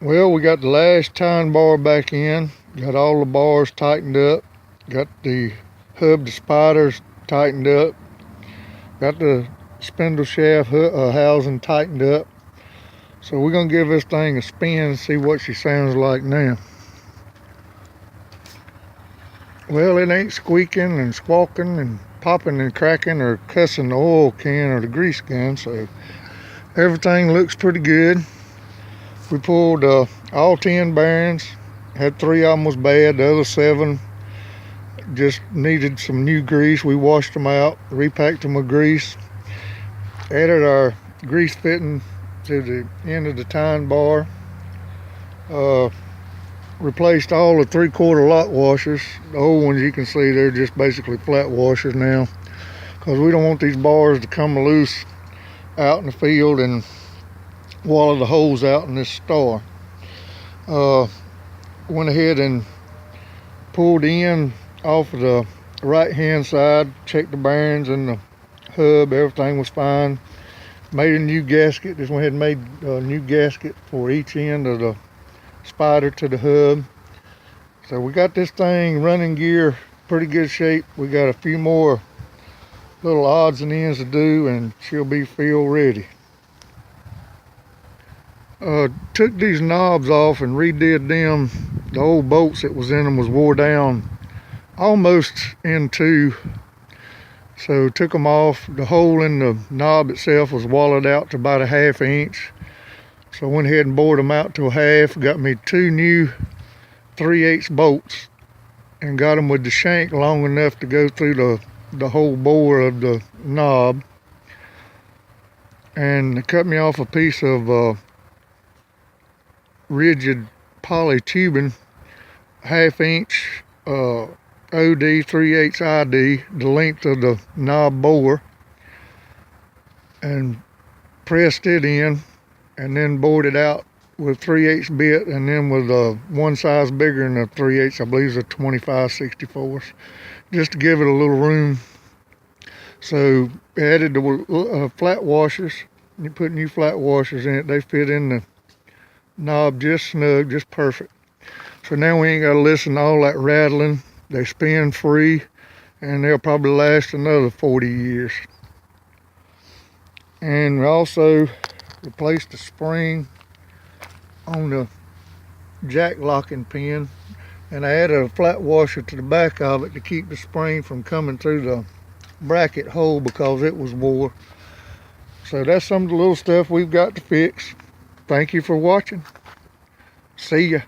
Well, we got the last Tine bar back in, got all the bars tightened up, got the hub to spiders tightened up, got the spindle shaft housing tightened up. So we're going to give this thing a spin and see what she sounds like now. Well, it ain't squeaking and squawking and popping and cracking or cussing the oil can or the grease gun, so everything looks pretty good. We pulled all 10 bearings, had 3 of them was bad, the other 7 just needed some new grease. We washed them out, repacked them with grease, added our grease fitting to the end of the Tine bar, replaced all the 3/4 lock washers. The old ones you can see they're just basically flat washers now, because we don't want these bars to come loose out in the field and wallow the holes out in this star. Went ahead and pulled the end off of the right hand side, checked the bearings and the hub, everything was fine. Made a new gasket, just went ahead and made a new gasket for each end of the spider to the hub. So we got this thing running gear, pretty good shape. We got a few more little odds and ends to do and she'll be field ready. Took these knobs off and redid them. The old bolts that was in them was wore down almost in two, so took them off. The hole in the knob itself was wallowed out to about a 1/2 inch, so I went ahead and bored them out to a half. Got me 2 new 3/8 bolts and got them with the shank long enough to go through the whole bore of the knob, and cut me off a piece of rigid poly tubing, 1/2 inch OD 3/8 ID, the length of the knob bore, and pressed it in and then bored it out with 3/8 bit, and then with one size bigger than a 3/8, I believe it's a 25/64, just to give it a little room. So added the flat washers. You put new flat washers in it, they fit in the knob just snug, just perfect. So now we ain't got to listen to all that rattling. They spin free and they'll probably last another 40 years. And we also replaced the spring on the jack locking pin, and I added a flat washer to the back of it to keep the spring from coming through the bracket hole because it was wore. So that's some of the little stuff we've got to fix. Thank you for watching. See ya.